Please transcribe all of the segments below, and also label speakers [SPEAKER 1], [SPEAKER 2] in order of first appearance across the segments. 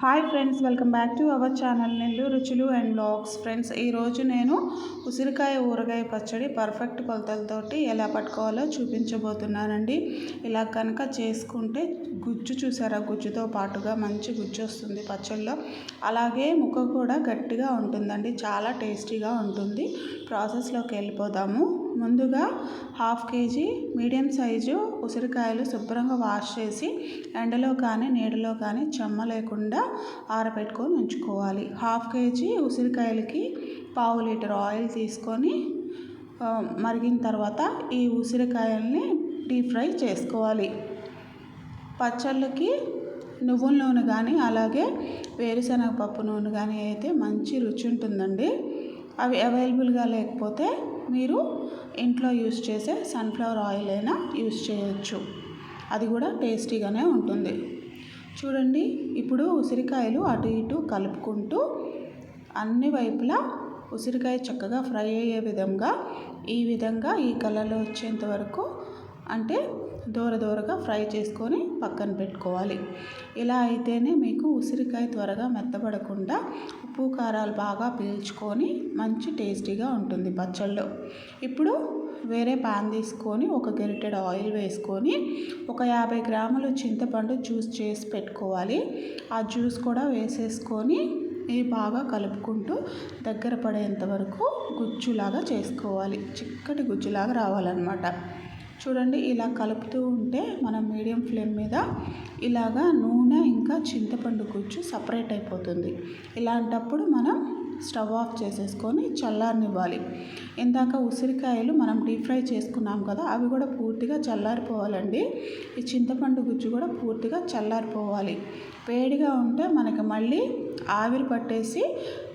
[SPEAKER 1] Hi friends, welcome back to our channel Nellore రుచులు and blogs. Friends, ఈరోజు నేను ఉసిరికాయ ఊరగాయ పచ్చడి పర్ఫెక్ట్ కొలతలతోటి ఎలా పట్టుకోవాలో చూపించబోతున్నానండి. ఇలా కనుక చేసుకుంటే గుజ్జు చూసారా, గుజ్జుతో పాటుగా మంచి గుజ్జు వస్తుంది పచ్చళ్ళలో. అలాగే ముక్క కూడా గట్టిగా ఉంటుందండి, చాలా టేస్టీగా ఉంటుంది. ప్రాసెస్లోకి వెళ్ళిపోదాము. ముందుగా 1/2 kg మీడియం సైజు ఉసిరికాయలు శుభ్రంగా వాష్ చేసి ఎండలో కానీ నీడలో కానీ చెమ్మ లేకుండా ఆరబెట్టుకొని ఉంచుకోవాలి. 1/2 kg ఉసిరికాయలకి 1/2 లీటర్ ఆయిల్ తీసుకొని మరిగిన తర్వాత ఈ ఉసిరికాయల్ని డీప్ ఫ్రై చేసుకోవాలి. పచ్చళ్ళకి నువ్వుల నూనె కానీ అలాగే వేరుశనగపప్పు నూనె కానీ అయితే మంచి రుచి ఉంటుందండి. అవి అవైలబుల్గా లేకపోతే మీరు ఇంట్లో యూస్ చేసే సన్ఫ్లవర్ ఆయిల్ అయినా యూస్ చేయొచ్చు, అది కూడా టేస్టీగానే ఉంటుంది. చూడండి, ఇప్పుడు ఉసిరికాయలు అటు ఇటు కలుపుకుంటూ అన్ని వైపులా ఉసిరికాయ చక్కగా ఫ్రై అయ్యే విధంగా ఈ కలర్లో వచ్చేంత వరకు అంటే దూరగా ఫ్రై చేసుకొని పక్కన పెట్టుకోవాలి. ఇలా అయితేనే మీకు ఉసిరికాయ త్వరగా మెత్తబడకుండా ఉప్పు కారాలు బాగా పీల్చుకొని మంచి టేస్టీగా ఉంటుంది పచ్చళ్ళు. ఇప్పుడు వేరే పాన్ తీసుకొని ఒక గరిటెడు ఆయిల్ వేసుకొని ఒక 50 గ్రాములు చింతపండు జ్యూస్ చేసి పెట్టుకోవాలి. ఆ జ్యూస్ కూడా వేసేసుకొని ఇవి బాగా కలుపుకుంటూ దగ్గర పడేంత వరకు గుజ్జులాగా చేసుకోవాలి. చిక్కటి గుజ్జులాగా రావాలన్నమాట. చూడండి, ఇలా కలుపుతూ ఉంటే మనం మీడియం ఫ్లేమ్ మీద ఇలాగా నూనె ఇంకా చింతపండు గుజ్జు సపరేట్ అయిపోతుంది. ఇలాంటప్పుడు మనం స్టవ్ ఆఫ్ చేసేసుకొని చల్లారనివ్వాలి. ఇందాక ఉసిరికాయలు మనం డీప్ ఫ్రై చేసుకున్నాం కదా, అవి కూడా పూర్తిగా చల్లారిపోవాలండి. ఈ చింతపండు గుజ్జు కూడా పూర్తిగా చల్లారిపోవాలి. వేడిగా ఉంటే మనకి మళ్ళీ ఆవిరి పట్టేసి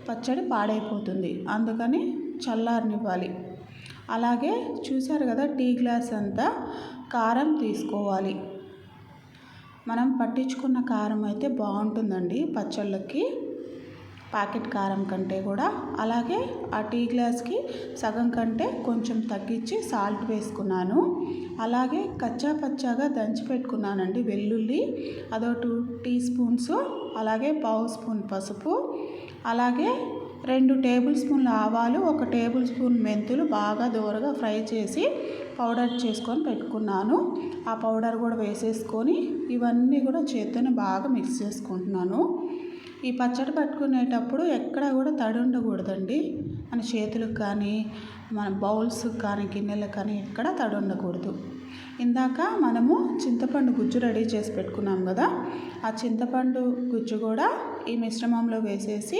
[SPEAKER 1] పచ్చడి పాడైపోతుంది, అందుకని చల్లారనివ్వాలి. అలాగే చూసారు కదా, టీ గ్లాస్ అంతా కారం తీసుకోవాలి. మనం పట్టించుకున్న కారం అయితే బాగుంటుందండి పచ్చళ్ళకి, ప్యాకెట్ కారం కంటే కూడా. అలాగే ఆ టీ గ్లాస్కి సగం కంటే కొంచెం తగ్గించి సాల్ట్ వేసుకున్నాను. అలాగే కచ్చా పచ్చాగా దంచి పెట్టుకున్నానండి వెల్లుల్లి, అదో 2 టీ స్పూన్స్. అలాగే 1/2 స్పూన్ పసుపు, అలాగే 2 టేబుల్ స్పూన్ల ఆవాలు, 1 టేబుల్ స్పూన్ మెంతులు బాగా దూరగా ఫ్రై చేసి పౌడర్ చేసుకొని పెట్టుకున్నాను. ఆ పౌడర్ కూడా వేసేసుకొని ఇవన్నీ కూడా చేత్తోనే బాగా మిక్స్ చేసుకుంటున్నాను. ఈ పచ్చడి పట్టుకునేటప్పుడు ఎక్కడ కూడా తడి ఉండకూడదండి. మన చేతులకు కానీ మన బౌల్స్ కానీ గిన్నెలకు కానీ ఎక్కడ తడి ఉండకూడదు. ఇందాక మనము చింతపండు గుజ్జు రెడీ చేసి పెట్టుకున్నాం కదా, ఆ చింతపండు గుజ్జు కూడా ఈ మిశ్రమంలో వేసేసి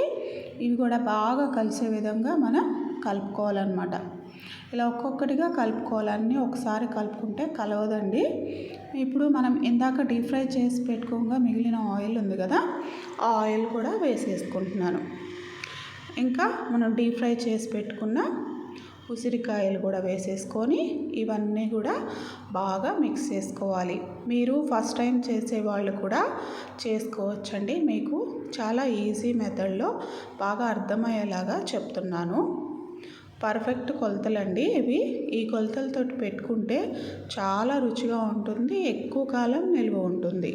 [SPEAKER 1] ఇవి కూడా బాగా కలిసే విధంగా మనం కలుపుకోవాలన్నమాట. ఇలా ఒక్కొక్కటిగా కలుపుకోవాలన్నీ ఒకసారి కలుపుకుంటే కలవదండి. ఇప్పుడు మనం ఇందాక డీప్ ఫ్రై చేసి పెట్టుకోగా మిగిలిన ఆయిల్ ఉంది కదా, ఆ ఆయిల్ కూడా వేసేసుకుంటున్నాను. ఇంకా మనం డీప్ ఫ్రై చేసి పెట్టుకున్న ఉసిరికాయలు కూడా వేసేసుకొని ఇవన్నీ కూడా బాగా మిక్స్ చేసుకోవాలి. మీరు ఫస్ట్ టైం చేసేవాళ్ళు కూడా చేసుకోవచ్చండి. మీకు చాలా ఈజీ మెథడ్లో బాగా అర్థమయ్యేలాగా చెప్తున్నాను. పర్ఫెక్ట్ కొలతలండి ఇవి. ఈ కొలతలతో పెట్టుకుంటే చాలా రుచిగా ఉంటుంది, ఎక్కువ కాలం నిల్వ ఉంటుంది,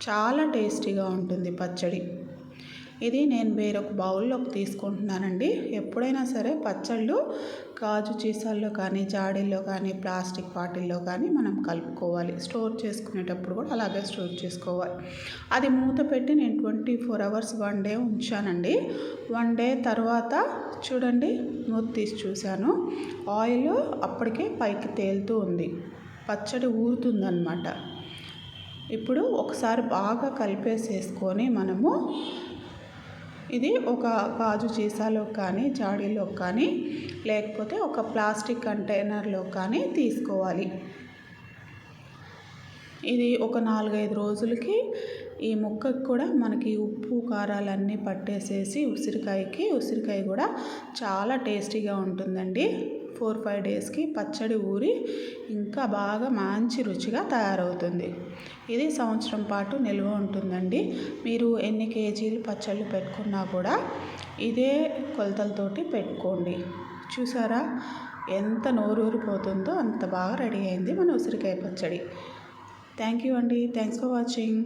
[SPEAKER 1] చాలా టేస్టీగా ఉంటుంది పచ్చడి. ఇది నేను వేరొక బౌల్లోకి తీసుకుంటున్నానండి. ఎప్పుడైనా సరే పచ్చళ్ళు గాజు సీసాల్లో కానీ జాడీల్లో కానీ ప్లాస్టిక్ బాటిల్లో కానీ మనం కలుపుకోవాలి. స్టోర్ చేసుకునేటప్పుడు కూడా అలాగే స్టోర్ చేసుకోవాలి. అది మూత పెట్టి నేను 24 hours 1 day ఉంచానండి. 1 day తర్వాత చూడండి, మూత తీసి చూశాను, ఆయిల్ అప్పటికే పైకి తేలుతూ ఉంది, పచ్చడి ఊరుతుందన్నమాట. ఇప్పుడు ఒకసారి బాగా కలిపేసేసుకొని మనము ఇది ఒక గాజు సీసాలో కానీ జాడీలో కానీ లేకపోతే ఒక ప్లాస్టిక్ కంటైనర్లో కానీ తీసుకోవాలి. ఇది ఒక 4-5 రోజులకి ఈ ముక్కకు కూడా మనకి ఉప్పు కారాలన్నీ పట్టేసేసి ఉసిరికాయ కూడా చాలా టేస్టీగా ఉంటుందండి. 4-5 డేస్కి పచ్చడి ఊరి ఇంకా బాగా మంచి రుచిగా తయారవుతుంది. ఇది సంవత్సరం పాటు నిల్వ ఉంటుందండి. మీరు ఎన్ని కేజీలు పచ్చళ్ళు పెట్టుకున్నా కూడా ఇదే కొలతలతోటి పెట్టుకోండి. చూసారా ఎంత నోరూరిపోతుందో, అంత బాగా రెడీ అయింది మన ఉసిరికాయ పచ్చడి. థ్యాంక్ యూ అండి. Thanks for watching.